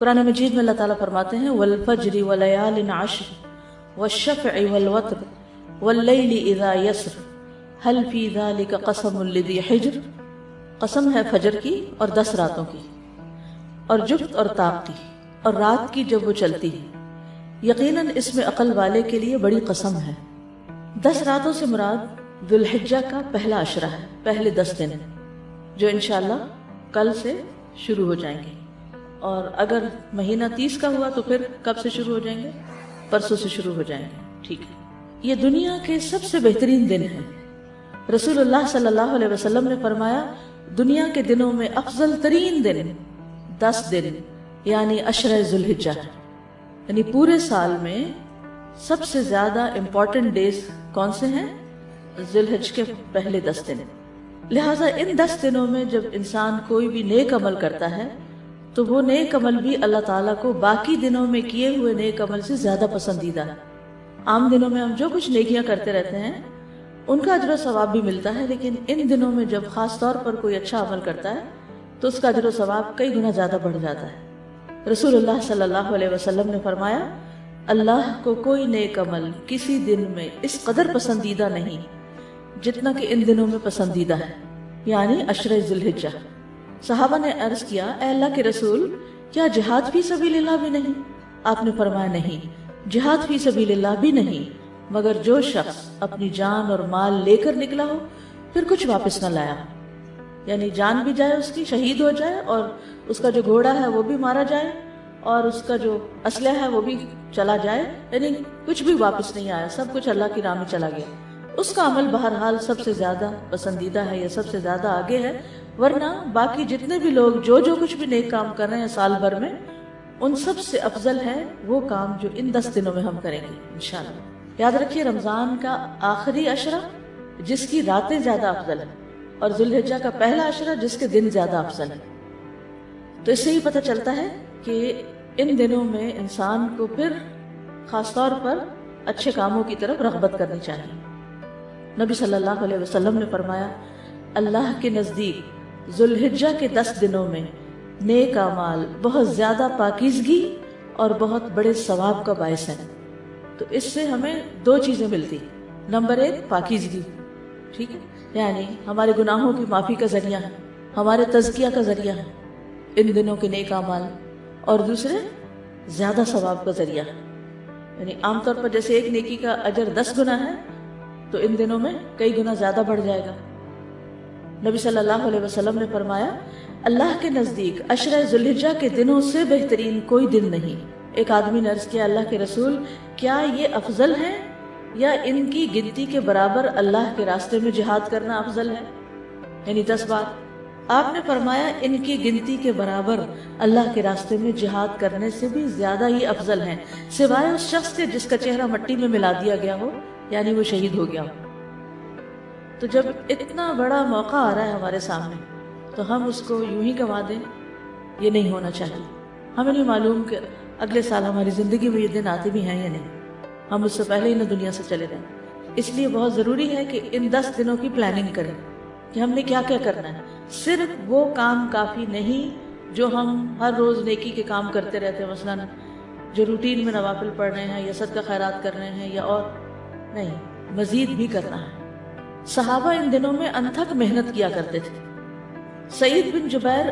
قرآن مجید میں اللہ تعالیٰ فرماتے ہیں والفجر وليال عشر والشفع والوتر واللیل اذا یسر هل فی ذلک قسم لذی حجر، قسم ہے فجر کی اور 10 راتوں کی اور جفت اور طاق کی اور رات کی جب وہ چلتی ہے، یقیناً اس میں عقل والے کے لیے بڑی قسم ہے۔ 10 راتوں سے مراد ذوالحجہ کا پہلا عشرہ ہے، پہلے 10 دن جو انشاءاللہ کل سے شروع ہو جائیں گے، اور اگر مہینہ 30 کا ہوا تو پھر کب سے شروع ہو جائیں گے؟ پرسوں سے شروع ہو جائیں گے۔ ٹھیک ہے، یہ دنیا کے سب سے بہترین دن ہیں۔ رسول اللہ صلی اللہ علیہ وسلم نے فرمایا دنیا کے دنوں میں افضل ترین دن 10 دن یعنی عشرہ ذوالحجہ ہے، یعنی پورے سال میں سب سے زیادہ امپورٹنٹ ڈیز کون سے ہیں؟ ذوالحجہ کے پہلے 10 دن۔ لہٰذا ان 10 دنوں میں جب انسان کوئی بھی نیک عمل کرتا ہے تو وہ نیک عمل بھی اللہ تعالیٰ کو باقی دنوں میں کیے ہوئے نیک عمل سے زیادہ پسندیدہ ہے۔ عام دنوں میں ہم جو کچھ نیکیاں کرتے رہتے ہیں ان کا اجر و ثواب بھی ملتا ہے، لیکن ان دنوں میں جب خاص طور پر کوئی اچھا عمل کرتا ہے تو اس کا اجر و ثواب کئی گنا زیادہ بڑھ جاتا ہے۔ رسول اللہ صلی اللہ علیہ وسلم نے فرمایا اللہ کو کوئی نیک عمل کسی دن میں اس قدر پسندیدہ نہیں جتنا کہ ان دنوں میں پسندیدہ ہے، یعنی عشرہ ذوالحجہ۔ صحابہ نے عرض کیا اے اللہ کے رسول، کیا جہاد فی سبیل اللہ بھی نہیں؟ آپ نے فرمایا نہیں، جہاد فی سبیل اللہ بھی نہیں، مگر جو شخص اپنی جان اور مال لے کر نکلا ہو پھر کچھ واپس نہ لایا، یعنی جان بھی جائے اس کی، شہید ہو جائے، اور اس کا جو گھوڑا ہے وہ بھی مارا جائے اور اس کا جو اسلحہ ہے وہ بھی چلا جائے، یعنی کچھ بھی واپس نہیں آیا، سب کچھ اللہ کی راہ میں چلا گیا، اس کا عمل بہرحال سب سے زیادہ پسندیدہ ہے یا سب سے زیادہ آگے ہے۔ ورنہ باقی جتنے بھی لوگ جو کچھ بھی نیک کام کر رہے ہیں سال بھر میں، ان سب سے افضل ہے وہ کام جو ان 10 دنوں میں ہم کریں گے انشاءاللہ۔ یاد رکھیے رمضان کا آخری عشرہ جس کی راتیں زیادہ افضل ہیں، اور ذوالحجہ کا پہلا عشرہ جس کے دن زیادہ افضل ہیں۔ تو اس سے ہی پتہ چلتا ہے کہ ان دنوں میں انسان کو پھر خاص طور پر اچھے کاموں کی طرف رغبت کرنی چاہیے۔ نبی صلی اللہ علیہ وسلم نے فرمایا اللہ کے نزدیک ذوالحجہ کے 10 دنوں میں نیک اعمال بہت زیادہ پاکیزگی اور بہت بڑے ثواب کا باعث ہے۔ تو اس سے ہمیں 2 چیزیں ملتی، نمبر 1 پاکیزگی، ٹھیک ہے، یعنی ہمارے گناہوں کی معافی کا ذریعہ ہے، ہمارے تزکیہ کا ذریعہ ہے ان دنوں کے نیک اعمال، اور دوسرے زیادہ ثواب کا ذریعہ ہے، یعنی عام طور پر جیسے ایک نیکی کا اجر 10 گنا ہے تو ان دنوں میں کئی گنا زیادہ بڑھ جائے گا۔ نبی صلی اللہ علیہ وسلم نے فرمایا اللہ کے نزدیک عشرہ ذوالحجہ کے دنوں سے بہترین کوئی دن نہیں۔ ایک آدمی نے عرض کیا اللہ کے رسول، کیا یہ افضل ہے یا ان کی گنتی کے برابر اللہ کے راستے میں جہاد کرنا افضل ہے؟ یعنی 10 بار۔ آپ نے فرمایا ان کی گنتی کے برابر اللہ کے راستے میں جہاد کرنے سے بھی زیادہ ہی افضل ہیں، سوائے اس شخص کے جس کا چہرہ مٹی میں ملا دیا گیا ہو، یعنی وہ شہید ہو گیا ہو۔ تو جب اتنا بڑا موقع آ رہا ہے ہمارے سامنے تو ہم اس کو یوں ہی گنوا دیں، یہ نہیں ہونا چاہیے۔ ہمیں نہیں معلوم کہ اگلے سال ہماری زندگی میں یہ دن آتے بھی ہیں یا نہیں، ہم اس سے پہلے ہی نہ دنیا سے چلے جائیں۔ اس لیے بہت ضروری ہے کہ ان 10 دنوں کی پلاننگ کریں کہ ہم نے کیا کیا کرنا ہے۔ صرف وہ کام کافی نہیں جو ہم ہر روز نیکی کے کام کرتے رہتے ہیں، مثلا جو روٹین میں نوافل پڑھ رہے ہیں یا صدقہ خیرات کر رہے ہیں، یا اور نہیں، مزید بھی کرنا ہے۔ صحابہ ان دنوں میں انتھک محنت کیا کرتے تھے۔ سعید بن جبیر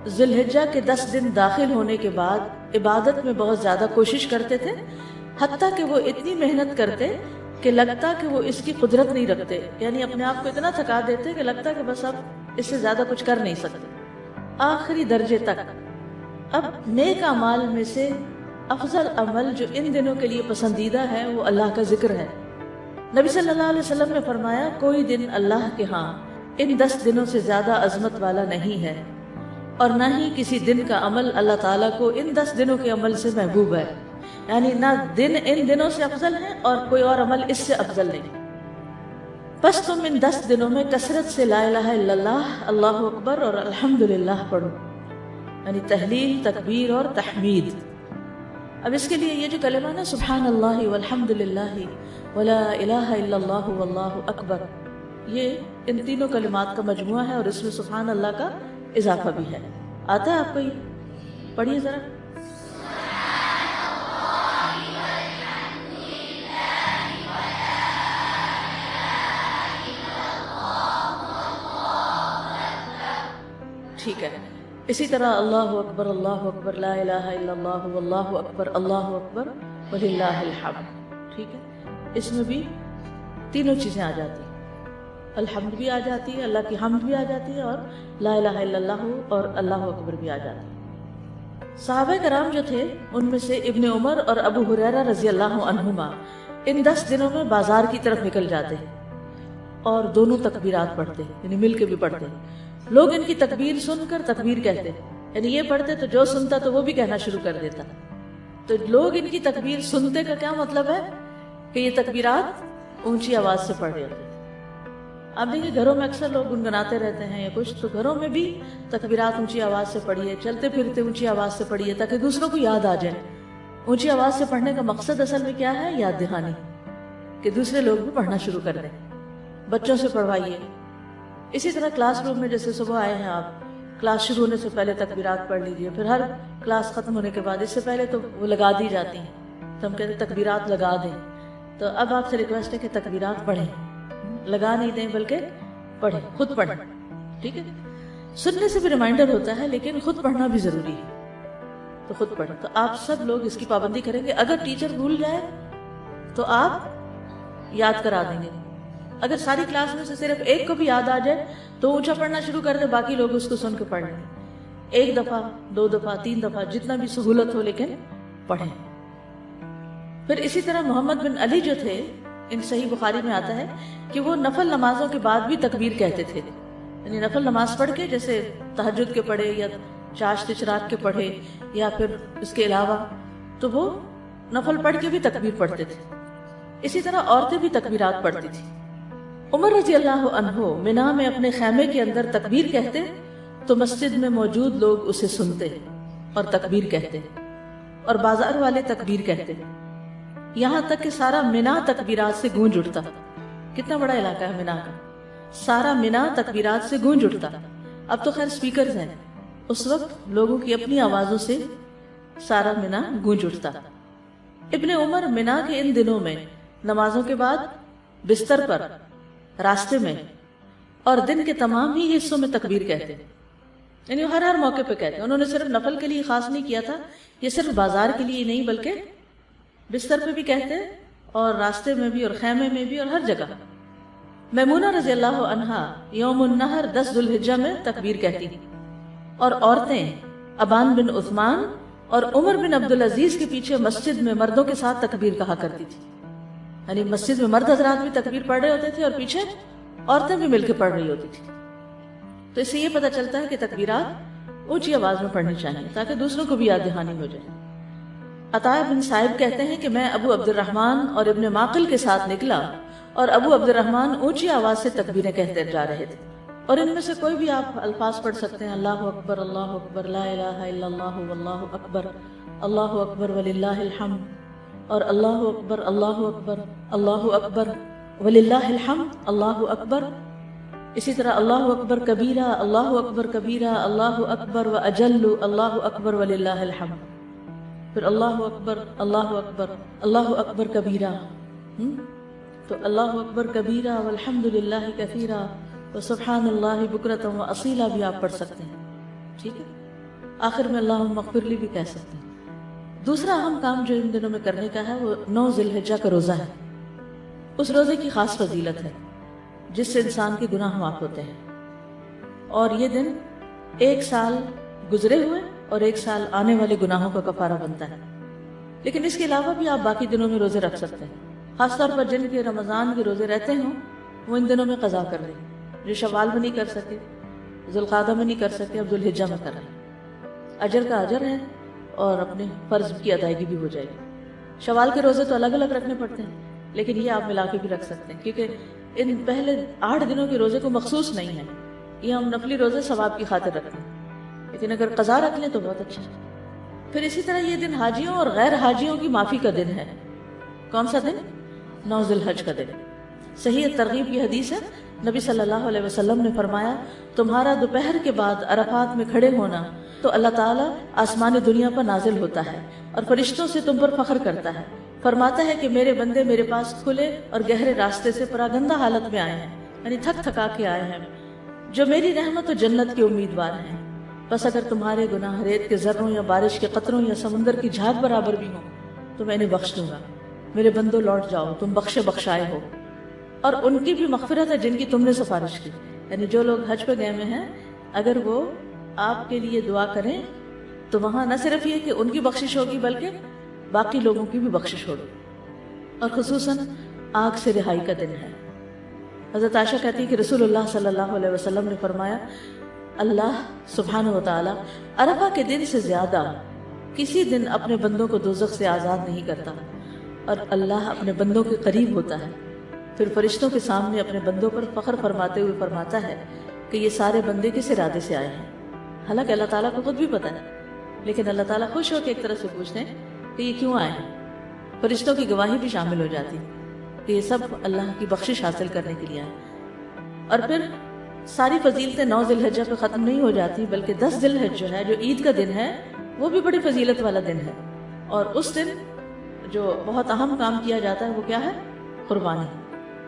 ذوالحجہ کے 10 دن داخل ہونے کے بعد عبادت میں بہت زیادہ کوشش کرتے تھے، حتیٰ کہ وہ اتنی محنت کرتے کہ لگتا کہ وہ اس کی قدرت نہیں رکھتے، یعنی اپنے آپ کو اتنا تھکا دیتے کہ لگتا کہ بس اب اس سے زیادہ کچھ کر نہیں سکتے، آخری درجے تک۔ اب نیک اعمال میں سے افضل عمل جو ان دنوں کے لیے پسندیدہ ہے وہ اللہ کا ذکر ہے۔ نبی صلی اللہ علیہ وسلم نے فرمایا کوئی دن اللہ کے ہاں ان 10 دنوں سے زیادہ عظمت والا نہیں ہے، اور نہ ہی کسی دن کا عمل اللہ تعالیٰ کو ان 10 دنوں کے عمل سے محبوب ہے، یعنی نہ دن ان دنوں سے افضل ہے اور کوئی اور عمل اس سے افضل نہیں۔ بس تم ان 10 دنوں میں کثرت سے لا الہ الا اللہ، اللہ اکبر اور الحمدللہ پڑھو، یعنی تحلیل، تکبیر اور تحمید۔ اب اس کے لیے یہ جو کلمہ نا سبحان اللہ والحمدللہ ولا الہ الا اللہ واللہ اکبر، یہ ان تینوں کلمات کا مجموعہ ہے، اور اس میں سبحان اللہ کا اضافہ بھی ہے۔ آتا ہے آپ کو یہ؟ پڑھیے ذرا۔ ٹھیک ہے. اسی طرح اللہ اکبر لا الہ الا اللہ واللہ اکبر وللہ الحمد. ٹھیک ہے, اس میں بھی تینوں چیزیں آ جاتی ہیں. الحمد بھی آ جاتی ہے, اللہ کی حمد بھی آ جاتی ہے, اور لا الہ الا اللہ اور اللہ اکبر بھی آ جاتی ہے. صحابہ کرام جو تھے ان میں سے ابن عمر اور ابو ہریرہ رضی اللہ عنہما ان 10 دنوں میں بازار کی طرف نکل جاتے ہیں اور دونوں تکبیرات پڑھتے, یعنی مل کے بھی پڑھتے. لوگ ان کی تکبیر سن کر تکبیر کہتے, یعنی یہ پڑھتے تو جو سنتا تو وہ بھی کہنا شروع کر دیتا. تو لوگ ان کی تکبیر سنتے کا کیا مطلب ہے کہ یہ تکبیرات اونچی آواز سے پڑھ رہے ہوتے. اب دیکھیے گھروں میں اکثر لوگ گنگناتے رہتے ہیں یا کچھ, تو گھروں میں بھی تکبیرات اونچی آواز سے پڑھیے, چلتے پھرتے اونچی آواز سے پڑھیے تاکہ دوسروں کو یاد آ جائے. اونچی آواز سے پڑھنے کا مقصد اصل میں کیا ہے؟ یاد دہانی, کہ دوسرے لوگ بھی پڑھنا شروع کر دیں. بچوں سے پڑھوائیے. اسی طرح کلاس روم میں جیسے صبح آئے ہیں آپ, کلاس شروع ہونے سے پہلے تکبیرات پڑھ لیجیے, پھر ہر کلاس ختم ہونے کے بعد اس سے پہلے تو وہ لگا دی جاتی ہیں, تو ہم کہتے ہیں تکبیرات لگا دیں. تو اب آپ سے ریکویسٹ ہے کہ تکبیرات پڑھیں, لگا نہیں دیں بلکہ پڑھیں, خود پڑھیں. ٹھیک ہے, سننے سے بھی ریمائنڈر ہوتا ہے لیکن خود پڑھنا بھی ضروری ہے, تو خود پڑھیں. تو آپ سب لوگ اس کی پابندی کریں گے. اگر ٹیچر بھول جائے تو آپ یاد کرا دیں گے. اگر ساری کلاس میں سے صرف ایک کو بھی یاد آ جائے تو اونچا پڑھنا شروع کر دیں, باقی لوگ اس کو سن کے پڑھ لیں. 1 دفعہ 2 دفعہ 3 دفعہ جتنا بھی سہولت ہو, لیکن پڑھیں. پھر اسی طرح محمد بن علی جو تھے, ان صحیح بخاری میں آتا ہے کہ وہ نفل نمازوں کے بعد بھی تکبیر کہتے تھے. یعنی نفل نماز پڑھ کے, جیسے تہجد کے پڑھے یا چاشت اشراق کے پڑھے یا پھر اس کے علاوہ, تو وہ نفل پڑھ کے بھی تکبیر پڑھتے تھے. اسی طرح عورتیں بھی تکبیرات پڑھتی تھیں. عمر رضی اللہ عنہ منا میں اپنے خیمے کے اندر تکبیر کہتے تو مسجد میں موجود لوگ اسے سنتے اور تکبیر کہتے, اور بازار والے تکبیر کہتے, یہاں تک کہ سارا منا تکبیرات سے گونج اٹھتا. کتنا بڑا علاقہ ہے منا کا, سارا منا تکبیرات سے گونج اٹھتا. اب تو خیر سپیکرز ہیں, اس وقت لوگوں کی اپنی آوازوں سے سارا منا گونج اٹھتا. ابن عمر منا کے ان دنوں میں نمازوں کے بعد بستر پر, راستے میں اور دن کے تمام ہی حصوں میں تکبیر کہتے, یعنی ہر موقع پہ کہتے. انہوں نے صرف نفل کے لیے خاص نہیں کیا تھا, یہ صرف بازار کے لیے نہیں بلکہ بستر پہ بھی کہتے اور راستے میں بھی اور خیمے میں بھی اور ہر جگہ. میمونہ رضی اللہ عنہا یوم النحر 10 ذو الحجہ میں تکبیر کہتی, اور عورتیں ابان بن عثمان اور عمر بن عبدالعزیز کے پیچھے مسجد میں مردوں کے ساتھ تکبیر کہا کرتی تھی. یعنی مسجد میں مرد حضرات بھی تکبیر پڑھ رہے ہوتے تھے اور پیچھے عورتیں بھی مل کے پڑھ رہی ہوتی تھی. تو اس سے یہ پتہ چلتا ہے کہ تکبیرات اونچی آواز میں پڑھنی چاہیے تاکہ دوسروں کو بھی یاد دہانی ہو جائے. عطا بن صائب کہتے ہیں کہ میں ابو عبد الرحمن اور ابن معقل کے ساتھ نکلا اور ابو عبد الرحمن اونچی آواز سے تکبیریں کہتے جا رہے تھے, اور ان میں سے کوئی بھی آپ الفاظ پڑھ سکتے ہیں, اللہ اکبر لا الہ الا اللہ واللہ اکبر وللہ الحمد, اور اللہ اکبر وللہ الحمد, اللہ اکبر. اسی طرح اللہ اکبر کبیرہ, اللہ اکبر و اجل, اللہ اکبر وللہ الحمد. پھر اللہ اکبر کبیرہ, تو اللہ اکبر کبیرہ والحمد للہ کثیرہ وسبحان اللہ بکرۃ و اصیلہ بھی آپ پڑھ سکتے ہیں. ٹھیک ہے, آخر میں اللہم اغفر لی بھی کہہ سکتے ہیں. دوسرا اہم کام جو ان دنوں میں کرنے کا ہے وہ 9 ذی الحجہ کا روزہ ہے. اس روزے کی خاص فضیلت ہے جس سے انسان کے گناہ معاف ہوتے ہیں, اور یہ دن 1 سال گزرے ہوئے اور 1 سال آنے والے گناہوں کا کفارہ بنتا ہے. لیکن اس کے علاوہ بھی آپ باقی دنوں میں روزے رکھ سکتے ہیں, خاص طور پر جن کے رمضان کے روزے رہتے ہوں وہ ان دنوں میں قضا کر لیں. جو شوال میں نہیں کر سکے, ذوالقعدہ میں نہیں کر سکے, اب ذوالحجہ میں کر لیں. اجر کا اجر ہے اور اپنے فرض کی ادائیگی بھی ہو جائے گی. شوال کے روزے تو الگ الگ رکھنے پڑتے ہیں, لیکن یہ آپ ملا کے بھی رکھ سکتے ہیں کیونکہ ان پہلے 8 دنوں کے روزے کو مخصوص نہیں ہے, یہ ہم نفلی روزے ثواب کی خاطر رکھتے ہیں, لیکن اگر قضا رکھ لیں تو بہت اچھا ہے. پھر اسی طرح یہ دن حاجیوں اور غیر حاجیوں کی معافی کا دن ہے. کون سا دن؟ 9 ذی الحجہ کا دن. صحیح ترغیب کی حدیث ہے, نبی صلی اللہ علیہ وسلم نے فرمایا, تمہارا دوپہر کے بعد عرفات میں کھڑے ہونا تو اللہ تعالیٰ آسمان دنیا پر نازل ہوتا ہے اور فرشتوں سے تم پر فخر کرتا ہے, فرماتا ہے کہ میرے بندے میرے پاس کھلے اور گہرے راستے سے پراگندہ حالت میں آئے ہیں, یعنی تھک تھکا کے آئے ہیں, جو میری رحمت و جنت کے امیدوار ہیں. بس اگر تمہارے گناہ ریت کے ذروں یا بارش کے قطروں یا سمندر کی جھاگ برابر بھی ہوں تو میں انہیں بخش دوں گا۔ میرے بندو لوٹ جاؤ، تم بخشے بخشائے ہو۔ اور ان کی بھی مغفرت ہے جن کی تم نے سفارش کی، یعنی جو لوگ حج پہ گئے ہوئے ہیں اگر وہ آپ کے لیے دعا کریں تو وہاں نہ صرف یہ کہ ان کی بخشش ہوگی بلکہ باقی لوگوں کی بھی بخشش ہوگی، اور خصوصاً آگ سے رہائی کا دن ہے۔ حضرت عائشہ کہتی ہے کہ رسول اللہ صلی اللہ علیہ وسلم نے فرمایا، اللہ سبحانہ و تعالی عرفہ کے دن سے زیادہ کسی دن اپنے بندوں کو دوزخ سے آزاد نہیں کرتا، اور اللہ اپنے بندوں کے قریب ہوتا ہے، پھر فرشتوں کے سامنے اپنے بندوں پر فخر فرماتے ہوئے فرماتا ہے کہ یہ سارے بندے کس ارادے سے آئے ہیں۔ حالانکہ اللہ تعالیٰ کو خود بھی پتہ ہے، لیکن اللہ تعالیٰ خوش ہو کے ایک طرح سے پوچھتے ہیں کہ یہ کیوں آئے ہیں۔ فرشتوں کی گواہی بھی شامل ہو جاتی کہ یہ سب اللہ کی بخشش حاصل کرنے کے لیے آئے۔ اور پھر ساری فضیلتیں 9 ذی الحجہ پہ ختم نہیں ہو جاتی، بلکہ 10 ذی الحجہ جو ہے، جو عید کا دن ہے، وہ بھی بڑی فضیلت والا دن ہے، اور اس دن جو بہت اہم کام کیا جاتا ہے وہ کیا ہے؟ قربانی۔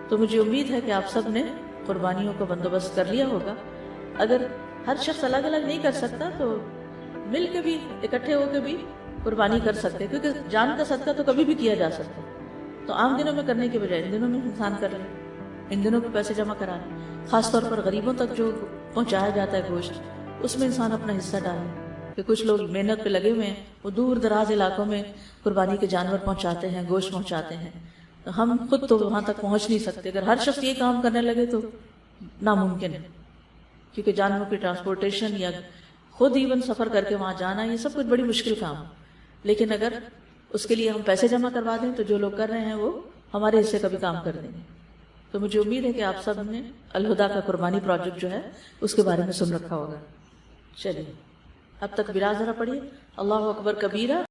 تو مجھے امید ہے کہ آپ سب نے قربانیوں کا بندوبست کر لیا ہوگا۔ اگر ہر شخص الگ الگ نہیں کر سکتا تو مل کے بھی، اکٹھے ہو کے بھی قربانی کر سکتے، کیونکہ جان کا صدقہ تو کبھی بھی کیا جا سکتا ہے۔ تو عام دنوں میں کرنے کے بجائے ان دنوں میں انسان کر لے، ان دنوں پہ پیسے جمع کرا لے، خاص طور پر غریبوں تک جو پہنچایا جاتا ہے گوشت، اس میں انسان اپنا حصہ ڈالے۔ کہ کچھ لوگ محنت پہ لگے ہوئے ہیں، وہ دور دراز علاقوں میں قربانی کے جانور پہنچاتے ہیں، گوشت پہنچاتے ہیں، تو ہم خود تو وہاں تک پہنچ نہیں سکتے۔ اگر ہر شخص یہ کام کرنے لگے تو ناممکن ہے، کیونکہ جانوروں کی ٹرانسپورٹیشن یا خود ایون سفر کر کے وہاں جانا، یہ سب کچھ بڑی مشکل کام ہے۔ لیکن اگر اس کے لیے ہم پیسے جمع کروا دیں تو جو لوگ کر رہے ہیں وہ ہمارے حصے کا بھی کام کر دیں گے۔ تو مجھے امید ہے کہ آپ سب نے الہدا کا قربانی پروجیکٹ جو ہے اس کے بارے میں سن رکھا ہوگا۔ چلیے اب تک ذرا پڑھیے، اللہ اکبر کبیرہ